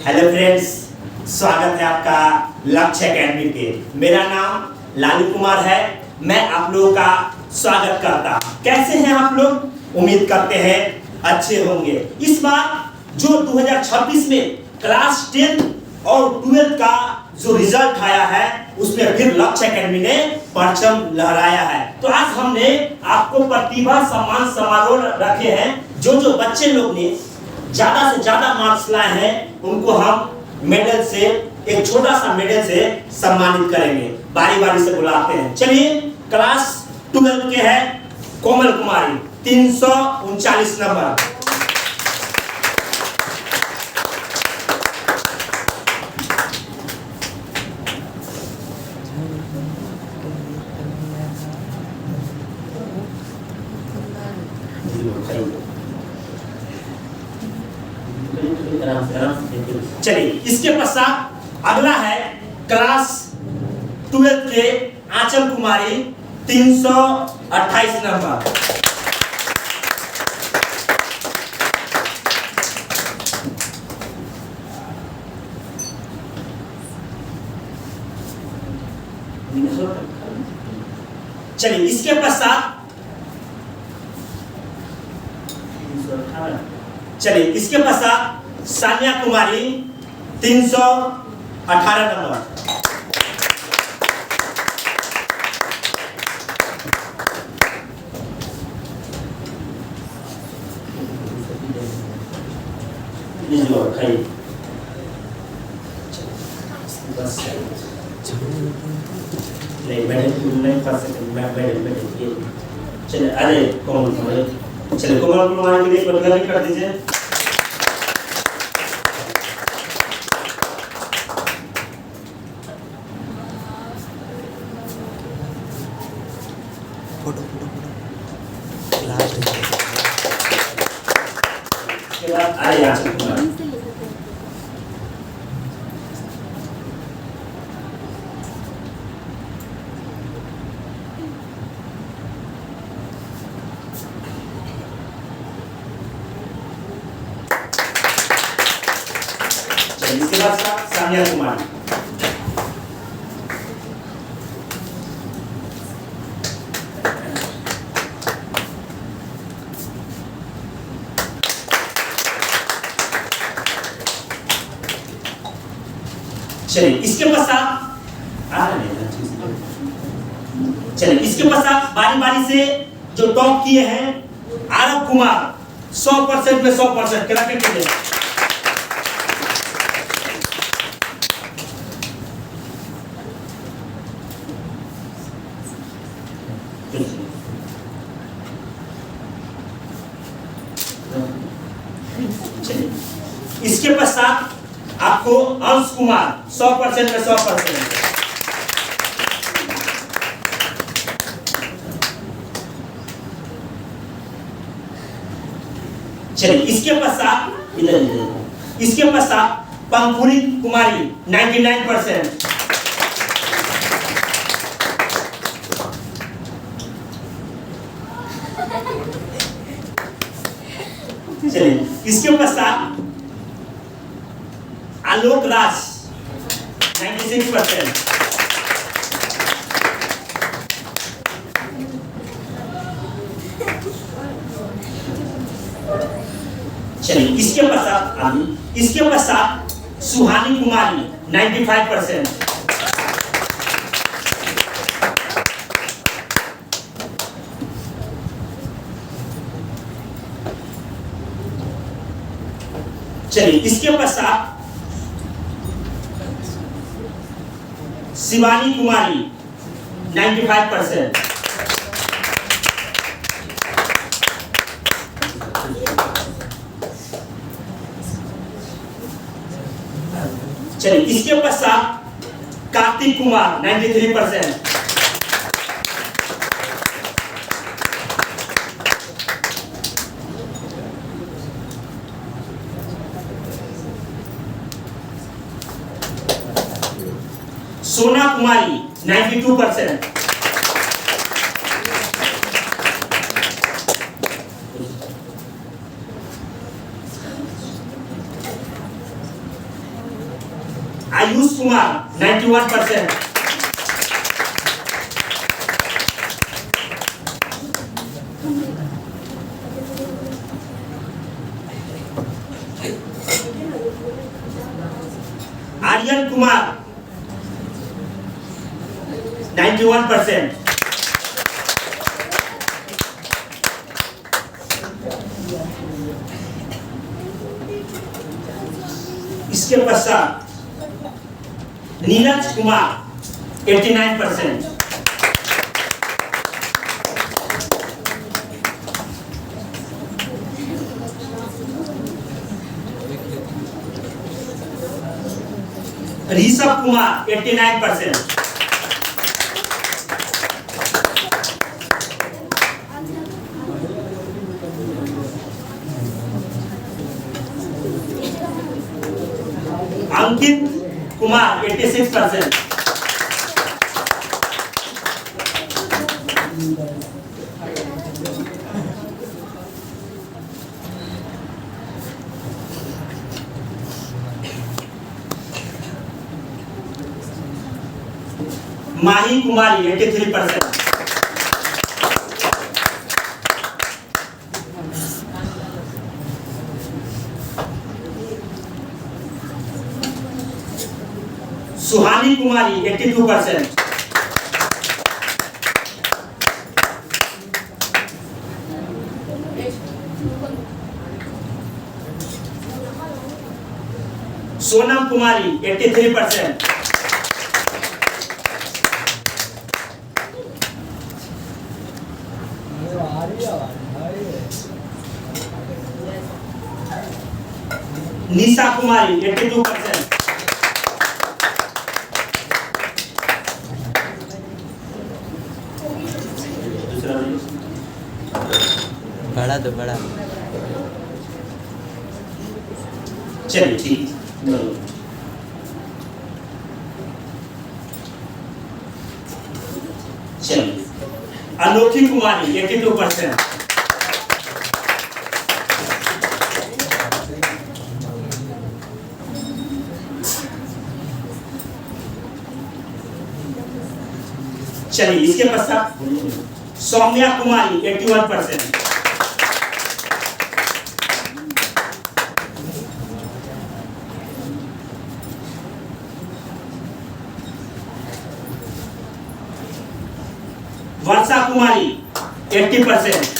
Hello friends, स्वागत है आपका लक्ष्य एकेडमी पे। मेरा नाम लालू कुमार है। मैं आप लोगों का स्वागत करता हूं। कैसे हैं आप लोग? उम्मीद करते हैं अच्छे होंगे। इस बार जो 2026 में क्लास 10 और 12 का जो रिजल्ट आया है उसमें फिर लक्ष्य एकेडमी ने परचम लहराया है। तो आज हमने आपको प्रतिभा सम्मान समारोह रखे हैं। जो बच्चे लोग ने ज्यादा से ज्यादा मार्क्स लाए हैं उनको हम मेडल से, एक छोटा सा मेडल से सम्मानित करेंगे। बारी बारी से बुलाते हैं। चलिए, क्लास 12 के है कोमल कुमारी, 339 नंबर। चलिए, इसके पश्चात अगला है क्लास 12 के आंचल कुमारी, 328 नंबर। चलिए, इसके पश्चात सानिया कुमारी, 318 नंबर। नहीं कर सकते। चलिए, अरे कोमल कुमारी, चलिए कोमल कुमारी के लिए बदला भी कर दीजिए। इसके बाद सानिया कुमारी। चलिए, इसके पश्चात बारी बारी से जो टॉप किए हैं आरव कुमार, 100% में 100% क्रैकेट के लिए। इसके पश्चात आपको अंश कुमार, 100% में 100%। चलिए, इसके पश्चात पंखुरी कुमारी, 99%। चलिए, इसके पश्चात आलोक राज, 96%। चलिए, इसके पश्चात सुहानी कुमारी, 95%। चलिए, इसके पश्चात शिवानी कुमारी, 95%। चलिए, इसके पश्चात कार्तिक कुमार, 93%। सोना कुमारी, 92%। आयुष कुमार 91%। आर्यन कुमार 91%। इसके पश्चात नीरज कुमार 89%। ऋषभ कुमार 89%। अंकित कुमार 86%। माही कुमारी 83%। सुहानी कुमारी 82%। सोनम कुमारी 83%। निशा कुमारी 82%। बड़ा तो बड़ा। चलिए ठीक। चलिए अनोखी कुमारी 82%। चलिए इसके पश्चात सौम्या कुमारी 81%। वर्षा कुमारी 80%।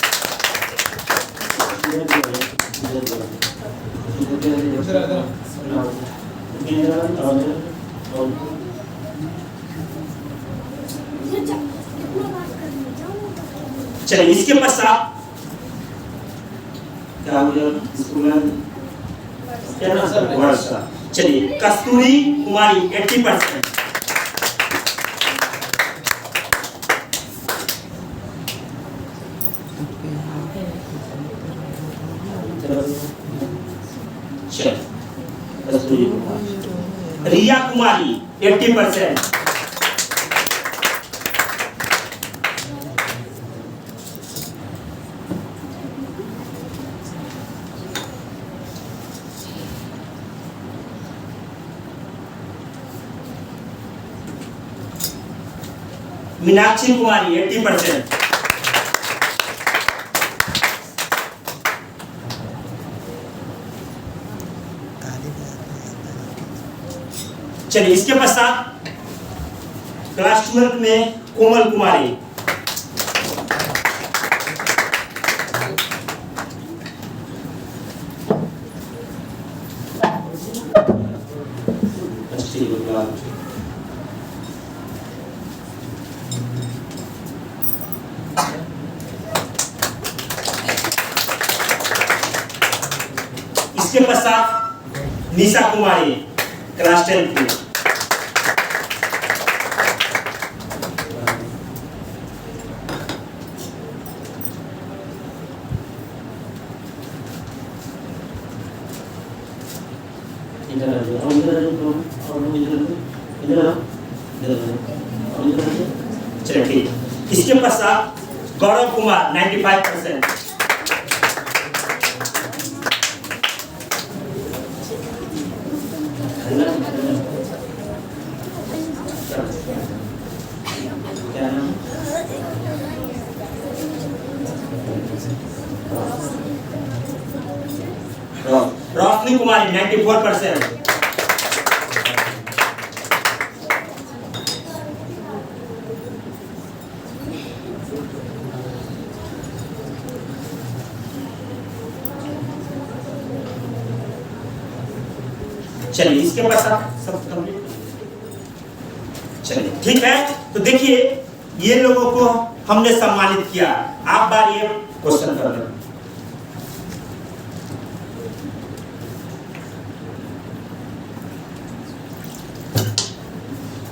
चलिए इसके पश्चात वर्षा। चलिए कस्तूरी कुमारी 80%। रिया कुमारी 80%। मीनाक्षी कुमारी 80%। चलिए इसके पश्चात क्लास 12 में कोमल कुमारी। इसके पश्चात निशा कुमारी क्लास 10 की। चलिए ठीक। इसके पश्चात गौरव कुमार 95%। रोशनी कुमारी 94%। चलिए इसके पास सब कंप्लीट। चलिए ठीक है, तो देखिए ये लोगों को हमने सम्मानित किया। आप बार ये क्वेश्चन कर रहे हैं।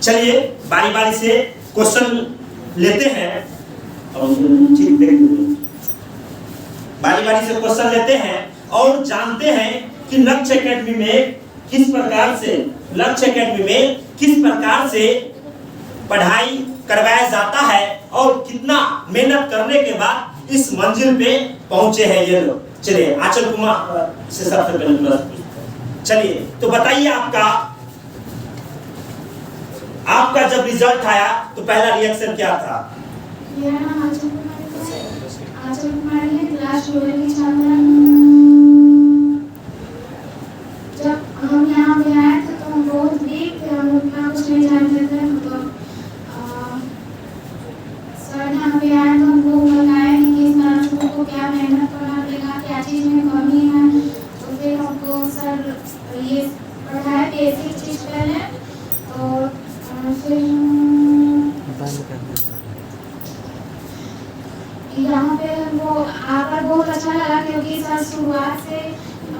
चलिए बारी बारी से क्वेश्चन लेते हैं और ठीक बारी बारी से क्वेश्चन लेते हैं और जानते हैं कि लक्ष्य एकेडमी में किस प्रकार से पढ़ाई करवाया जाता है और कितना मेहनत करने के बाद इस मंजिल पे पहुंचे हैं ये लोग। चलिए आंचल कुमार से सबसे पहले चलिए तो बताइए आपका जब रिजल्ट आया तो पहला रिएक्शन क्या था? मेरा नाम आंचल कुमारी है, क्लास 12 की छात्रा। जब हम यहाँ पे आए थे तो हम बहुत वीक थे, हम उतना कुछ नहीं जानते थे। मतलब सर यहाँ पे आए तो हमको बताया कि किस तरह से हमको क्या मेहनत करना पड़ेगा, क्या चीज़ में कमी है। तो फिर हमको सर ये पढ़ाया बेसिक चीज़ पहले, तो फिर यहाँ पे हमको आकर बहुत अच्छा लगा क्योंकि सर शुरुआत से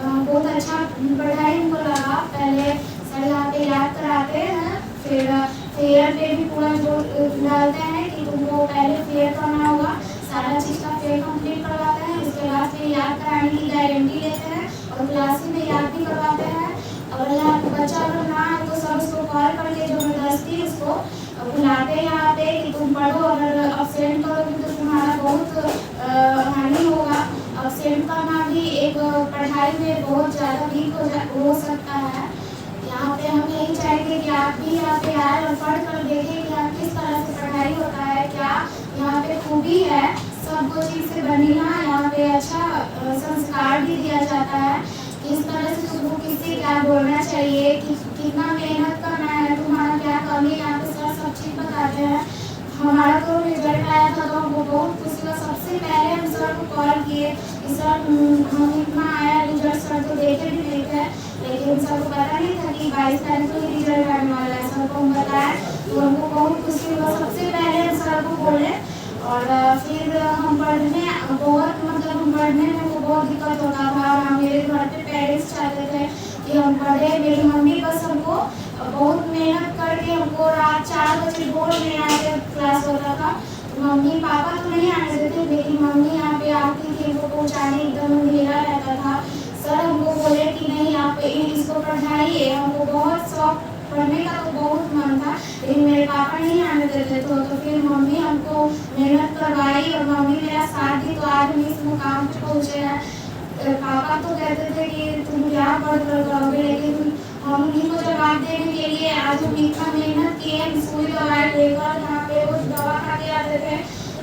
बहुत अच्छा पढ़ाई हमको लगा। पहले सर यहाँ पे याद कराते हैं, फिर फेयर पे भी पूरा जोर डालते हैं कि तुमको पहले फेयर करना होगा, सारा चीज़ का फेयर कंप्लीट करवाते हैं। उसके बाद फिर याद कराने की गारंटी लेते हैं और क्लास में याद भी करवाते हैं। और यहाँ बच्चा अगर ना है तो सब उसको कॉल करके जबरदस्ती उसको बुलाते हैं यहाँ पे कि तुम पढ़ो, अगर अब्सेंट करोगे तो तुम्हारा बहुत हानि होगा। अब्सेंट करना भी एक पढ़ाई में बहुत ज़्यादा वीक हो सकता है। यहाँ पे हम यही चाहेंगे कि आप भी यहाँ पे आए और पढ़ कर देखें कि यहाँ किस तरह से पढ़ाई होता है, क्या यहाँ पे खूबी है। सबको चीज़ से बनिया यहाँ पे अच्छा संस्कार भी दिया जाता है, किस तरह से तुमको किससे क्या बोलना चाहिए, कितना मेहनत करना है, तुम्हारा क्या कमी है, यहाँ पे सर सब चीज़ बताते हैं। हमारा तो रिजल्ट आया था तो हमको बहुत खुशी हुआ। सबसे पहले हम सर को कॉल किए कि सर हम इतना आया रिजल्ट, सर तो देखे भी नहीं थे, लेकिन सर को पता नहीं था कि 22 तारीख को ही रिजल्ट आने वाला है। सर को हम बताया तो हमको बहुत खुशी हुआ। सबसे पहले हम सर को बोले और फिर हम पढ़ने हम पढ़ने में हमको बहुत दिक्कत होता था। और मेरे घर पे पेरेंट्स चाहते थे कि हम पढ़े। मेरी मम्मी बस हमको बहुत मेहनत करके हमको रात 4 बजे बोर्ड में आके क्लास होता था। मम्मी पापा तो नहीं आने देते, लेकिन मम्मी यहाँ पे आती थी, हमको पहुँचाने एकदम अंधेरा रहता था। सर हमको बोले कि नहीं आप इसको पढ़ाइए। हमको बहुत शौक पढ़ने का तो बहुत मन था, लेकिन मेरे पापा नहीं आने देते तो फिर मम्मी हमको मेहनत करवाई और मम्मी मेरा साथ दी, तो आज हम इस मुकाम पे पहुँचे हैं। पापा तो कहते थे कि तुम क्या पढ़ कर करोगे, लेकिन हम उन्हीं को जवाब देने के लिए आज हम इतना मेहनत किए। हम सुई दवाई लेकर यहाँ पे रोज दवा खा के आते थे।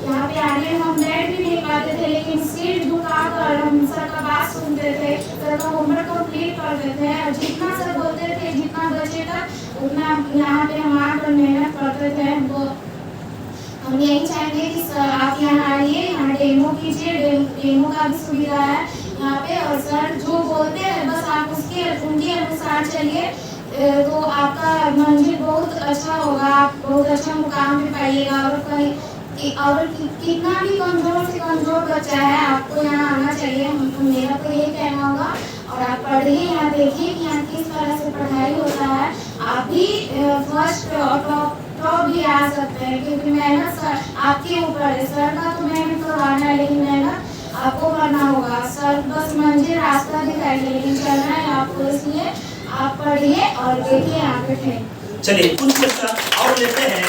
यहाँ पे आने हम बैठ भी नहीं पाते थे, लेकिन सिर झुकाकर हम सर का बात सुनते थे, सर का होमवर्क कंप्लीट करते थे। और जितना सर बोलते थे, जितना बचे तक उतना यहाँ पे हम आकर मेहनत करते थे। हम यही चाहेंगे कि सर आप यहाँ आइए, यहाँ डेमो कीजिए, डेमो का भी सुविधा है यहाँ पे। और सर जो बोलते हैं बस आप उनके अनुसार चलिए, तो आपका मंजिल बहुत अच्छा होगा, आप बहुत अच्छा मुकाम पे पाइएगा। और कहीं और कितना भी कमजोर से कमजोर बच्चा है, आपको यहाँ आना चाहिए। मेरा तो यही कहना होगा। और आप पढ़िए, यहाँ देखिए कि यहाँ किस तरह से पढ़ाई होता है। आप भी फर्स्ट और टॉप भी आ सकते हैं, क्योंकि मेहनत सर आपके ऊपर है। सर का तो मेहनत करवाना है, लेकिन मेहनत आपको करना होगा। सर बस मंजिल रास्ता दिखाएंगे, लेकिन चलना है आपको। इसलिए आप पढ़िए और देखिए आगे थे। चलिए कुछ क्वेश्चन और लेते हैं।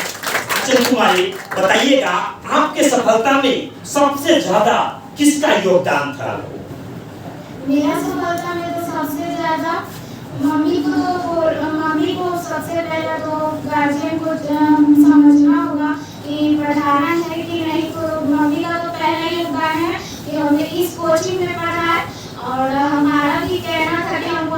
आंचल कुमारी बताइएगा, आपके सफलता में सबसे ज्यादा किसका योगदान था? मेरा सफलता में तो सबसे ज्यादा मम्मी को सबसे पहले तो गार्जियन को समझना होगा कि पढ़ाना है कि नहीं। तो मम्मी का तो पहला योगदान है कि हमने इस कोचिंग में पढ़ा है। और हमारा भी कहना था कि हमको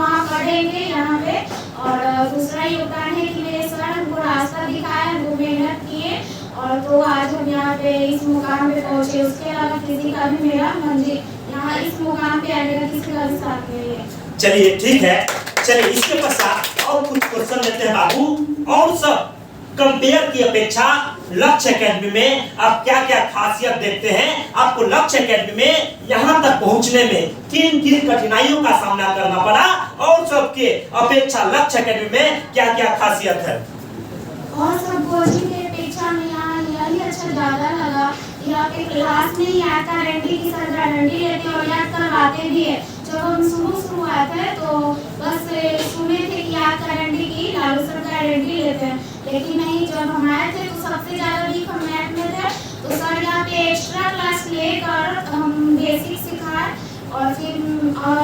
मुकाम पे पहुंचे। उसके अलावा किसी का भी मेरा मंजिल यहाँ इस मुकाम पे आने का किसी का भी साथ नहीं है। चलिए ठीक है, चलिए इसके पश्चात और कुछ क्वेश्चन लेते हैं बाबू। और सब कंपेयर की अपेक्षा लक्ष्य एकेडमी में आप क्या क्या खासियत देखते हैं? आपको लक्ष्य एकेडमी में यहाँ तक पहुँचने में किन किन कठिनाइयों का सामना करना पड़ा और सबके अपेक्षा लक्ष्य एकेडमी में क्या क्या खासियत है? और सब कोचिंग की अपेक्षा में यहाँ यही अच्छा ज़्यादा लगा। यहाँ पे क्लास में ही याद गारंटी की सर गारंटी लेते और याद करवाते भी है। जब हम शुरू आए थे तो बस सुने थे कि याद गारंटी की लालू सर गारंटी लेते हैं, लेकिन नहीं, जब हम आए थे तो सबसे ज़्यादा वीक हम मैथ में थे। तो सर यहाँ पे एक्स्ट्रा क्लास लेकर हम बेसिक सिखाए और फिर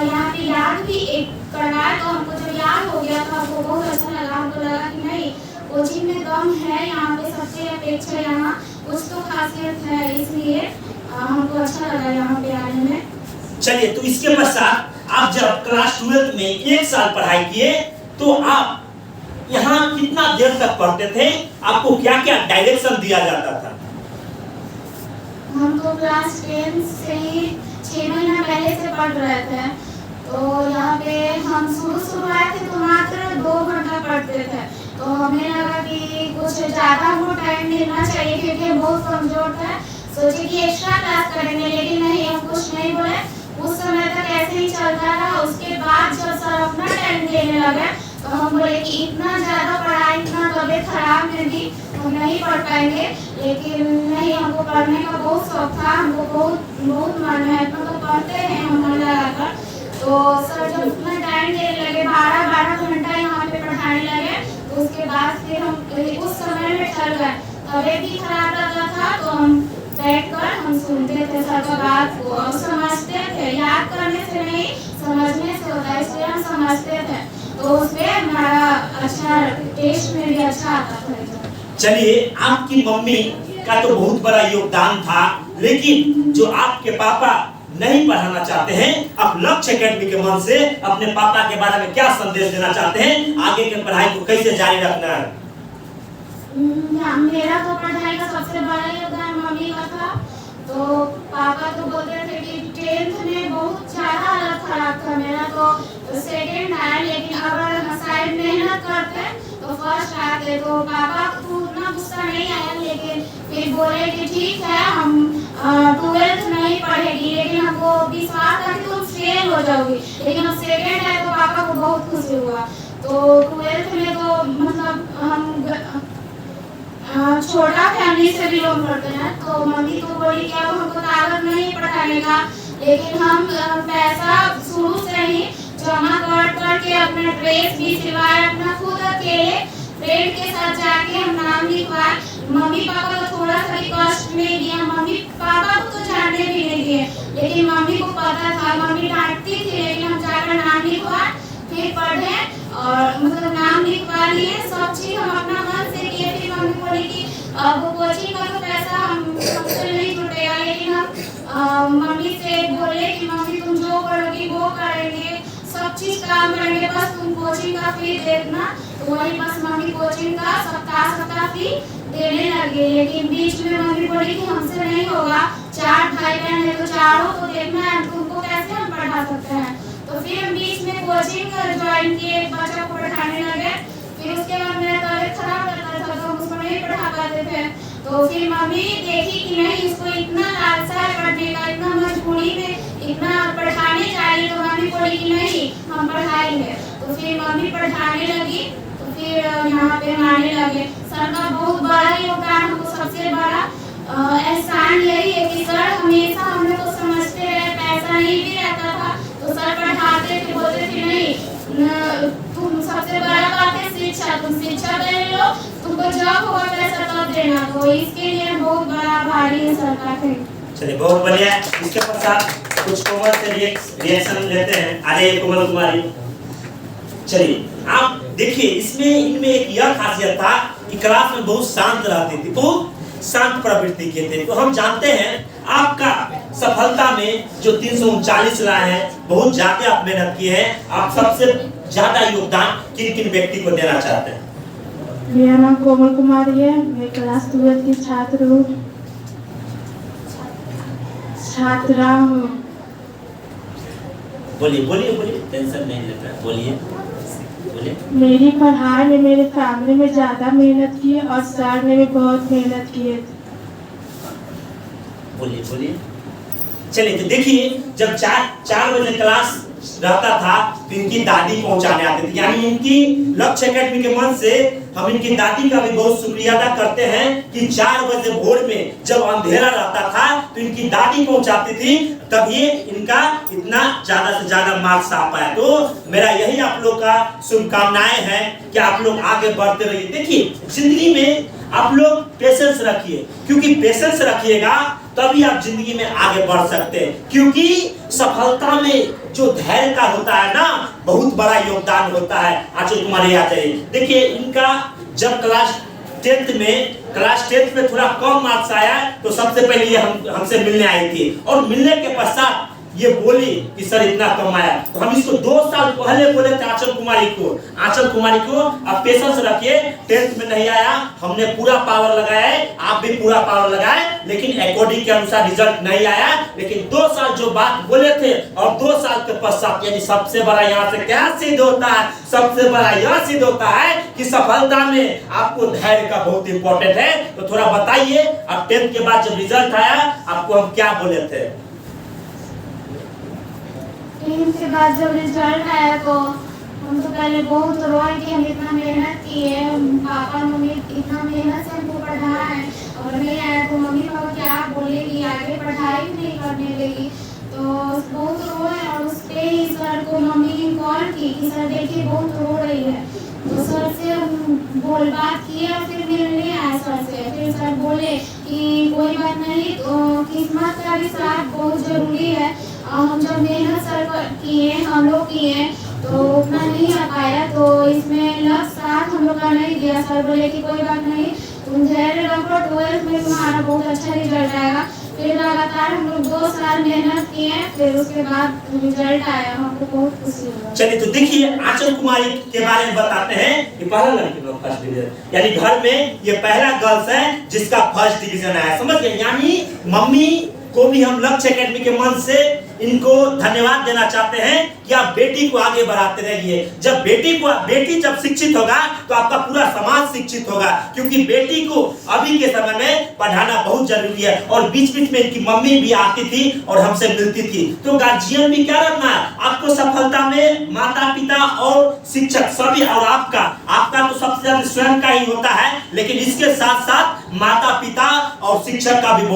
यहाँ पे याद भी एक करवाए। तो हमको जब याद हो गया तो हमको बहुत अच्छा लगा। हमको लगा कि नहीं, कोचिंग में दम है, यहाँ पे सबसे अपेक्षा यहाँ कुछ तो खासियत है, इसलिए हमको अच्छा लगा यहाँ पे आने में। चलिए, तो इसके पश्चात आप जब क्लास 12 में 1 साल पढ़ाई किए तो आप यहाँ कितना देर तक पढ़ते थे? आपको क्या क्या डायरेक्शन दिया जाता था? हम तो क्लास 10 से ही 6 महीना पहले से पढ़ रहे थे। तो यहाँ पे हम शुरू आए थे तो मात्र 2 घंटा पढ़ते थे। तो हमें लगा कि कुछ ज़्यादा हमको टाइम देना चाहिए क्योंकि हम बहुत कमजोर थे। सोचे कि एक्स्ट्रा क्लास करेंगे, लेकिन नहीं, हम कुछ नहीं बोले। उस समय तक ऐसे ही चलता रहा। उसके बाद जब सर अपना टाइम देने लगे तो हम बोले कि इतना ज़्यादा पढ़ाई, इतना तबीयत खराब में भी हम नहीं पढ़ पाएंगे, लेकिन नहीं, हमको पढ़ने का बहुत शौक था। हमको बहुत मन है, तो पढ़ते हैं हम मन लगाकर। तो सर जब उतना टाइम देने लगे, 12 घंटा यहाँ पे पढ़ाने लगे, तो उसके बाद फिर हम उस समय में ठहर गए। तबीयत भी खराब रहता था तो हम बैठकर हम सुनते थे सर का बात को और समझते थे। याद करने से नहीं, समझने से होता है, इसलिए हम समझते थे। तो उसमें हमारा अच्छा टेस्ट में भी अच्छा आता था। चलिए, आपकी मम्मी का तो बहुत बड़ा योगदान था, लेकिन जो आपके पापा नहीं पढ़ाना चाहते हैं, आप लक्ष्य एकेडमी के मन से अपने पापा के बारे में क्या संदेश देना चाहते हैं? आगे के पढ़ाई को कैसे जारी रखना है? मेरा तो पढ़ाई का सबसे बड़ा योगदान मम्मी का था। तो पापा तो बोलते थे कि 10th में बहुत ज़्यादा हालत खराब था मेरा, तो सेकेंड आया, लेकिन अगर शायद मेहनत करते तो फर्स्ट आते। तो पापा को उतना गुस्सा नहीं आया, लेकिन फिर बोले कि ठीक है, हम 12th नहीं पढ़ेगी, लेकिन हमको विश्वास था कि तुम फेल हो जाओगी। लेकिन अब सेकेंड आए तो पापा को बहुत खुशी हुआ। तो 12th में तो मतलब हम छोटा फैमिली से बिलोंग करते हैं, तो मम्मी तो बोली कि अब हमको ताकत नहीं पढ़ाने का, लेकिन हम पैसा शुरू से ही जमा कर के अपना ड्रेस भी सिलवाए, अपना खुद अकेले फ्रेंड के साथ जाके हम नाम लिखवाए। मम्मी पापा को थोड़ा सा भी कष्ट नहीं दिया। मम्मी पापा को तो जानने भी नहीं दिए, लेकिन मम्मी को पता था। मम्मी डांटती थी, लेकिन हम जाकर नाम लिखवाए, फिर पढ़े और मतलब नाम लिखवा लिए। सब चीज हम अपना मन से किए। फिर मम्मी बोली कि अब कोचिंग का तो पैसा हमसे नहीं जुटेगा, लेकिन हम मम्मी से बोले कि मम्मी तुम जो करोगी वो करेंगे, सब चीज काम करेंगे, बस तुम कोचिंग का फी देना। तो वही बस मम्मी कोचिंग का सप्ताह फी देने लगे। लेकिन बीच में मम्मी बोली कि हमसे नहीं होगा, 4 भाई बहन है तो चारों तो देखना है, तुमको कैसे हम पढ़ा सकते हैं। तो फिर हम बीच में कोचिंग ज्वाइन किए, बच्चों को पढ़ाने लगे। फिर उसके बाद मेरा तबीयत खराब रहता था तो हम उसको नहीं पढ़ा पाते थे। तो फिर मम्मी देखी कि नहीं, इसको इतना लालसा है पढ़ने का, इतना मजबूरी में इतना पढ़ाने चाहिए। तो मम्मी बोली कि नहीं, हम पढ़ाएंगे। तो फिर मम्मी पढ़ाने लगी, तो फिर यहाँ पे हम आने लगे। सर का बहुत बड़ा योगदान, हमको सबसे बड़ा एहसान यही है कि सर हमेशा हम लोग को समझते रहे। पैसा नहीं भी रहता था तो सर पढ़ाते थे, बोलते थे नहीं, तुम सबसे बड़ा बात है शिक्षा, तुम शिक्षा ले लो, तुमको जॉब होगा पैसा तब देना। तो इसके लिए बहुत बड़ा आभारी है सरकार के। चलिए, बहुत बढ़िया। इसके पश्चात कुछ कोमल से रिएक्शन लेते हैं। आगे कोमल कुमारी। चलिए, आप देखिए, इसमें इनमें एक यह खासियत था कि क्लास में बहुत शांत रहती थी, बहुत शांत प्रवृत्ति के थे। तो हम जानते हैं आपका सफलता में जो 339 लाए हैं, बहुत ज्यादा आप मेहनत की है। आप सबसे ज्यादा योगदान किन किन व्यक्ति को देना चाहते हैं? मेरा नाम कोमल कुमारी है, मैं क्लास 12 की छात्र हूँ। छात्रा हूँ। बोलिए बोलिए बोलिए, टेंशन नहीं लेना, बोलिए बोलिए। मेरी पढ़ाई में मेरे फैमिली में ज़्यादा मेहनत की और सर ने भी बहुत मेहनत किए। बोलिए बोलिए। चलिए तो देखिए, जब 4 बजे क्लास रहता था तो इनकी दादी पहुंचाने आती थी, यानी इनकी लक्ष्य एकेडमी के मन से हम इनकी दादी का भी बहुत शुक्रिया अदा करते हैं कि 4 बजे भोर में जब अंधेरा रहता था तो इनकी दादी पहुंचाती थी, तभी इनका इतना ज्यादा से ज्यादा मार्क्स आ पाया। तो मेरा यही आप लोग का शुभकामनाएं हैं कि आप लोग आगे बढ़ते रहिए। देखिए, जिंदगी में आप लोग पेशेंस रखिए, क्योंकि पेशेंस रखिएगा तभी आप जिंदगी में आगे बढ़ सकते हैं, क्योंकि सफलता में जो धैर्य का होता है ना, बहुत बड़ा योगदान होता है। आंचल कुमार याद है, देखिए इनका जब क्लास 10th में थोड़ा कम मार्क्स आया तो सबसे पहले ये हमसे मिलने आई थी, और मिलने के पश्चात ये बोली कि सर इतना कम आया। तो हम इसको 2 साल पहले बोले थे आंचल कुमारी को अब पेशेंस रखिए, 10th में नहीं आया, हमने पूरा पावर लगाया है, आप भी पूरा पावर लगाए, लेकिन अकॉर्डिंग के अनुसार रिजल्ट नहीं आया। लेकिन 2 साल जो बात बोले थे और 2 साल के पश्चात, यानी सबसे बड़ा यहाँ से क्या सिद्ध होता है, सबसे बड़ा यह सिद्ध होता है कि सफलता में आपको धैर्य का बहुत इंपॉर्टेंट है। तो थोड़ा बताइए, अब 10th के बाद जब रिजल्ट आया आपको हम क्या बोले थे? 10th के बाद जब रिजल्ट आया तो हम तो पहले बहुत रोए कि हम इतना मेहनत किए, पापा मम्मी इतना मेहनत से हमको पढ़ाया है, और नहीं आया तो मम्मी पापा क्या बोलेगी, आगे पढ़ाई भी नहीं करने देगी। तो बहुत रोए, और उस पे ही सर को मम्मी ने कॉल की कि सर देखिए बहुत रो रही है। तो सर से बोल बात किए और फिर मिलने आए सर से। फिर सर बोले कि कोई बात नहीं, तो किस्मत का भी साथ बहुत जरूरी है, हम जब मेहनत सर किए हम लोग किए तो उतना नहीं आ पाया, तो इसमें लक्ष्य साथ हम लोग का नहीं दिया। सर बोले कि कोई बात नहीं, तुम धैर्य रखो, 12th में तुम्हारा बहुत अच्छा रिजल्ट आएगा। फिर लगातार हम लोग 2 साल मेहनत किए, फिर उसके बाद रिजल्ट आया, हमको बहुत खुशी हुआ। चलिए तो देखिए, आंचल कुमारी के बारे में बताते हैं कि पहला लड़की का फर्स्ट डिवीजन, यानी घर में ये पहला गर्ल्स है जिसका फर्स्ट डिवीजन आया, समझ गए। यानी मम्मी को भी हम लक्ष्य एकेडमी के मन से इनको धन्यवाद देना चाहते हैं कि आप बेटी को आगे बढ़ाते रहिए। जब बेटी जब शिक्षित होगा तो आपका पूरा समाज शिक्षित होगा, क्योंकि बेटी को अभी के समय में पढ़ाना बहुत जरूरी है। और बीच बीच में इनकी मम्मी भी आती थी और हमसे मिलती थी। तो गार्जियन भी क्या रखना है, आपको सफलता में माता पिता और शिक्षक सभी, और आपका तो सबसे ज्यादा स्वयं का ही होता है, लेकिन इसके साथ साथ माता पिता और शिक्षक का भी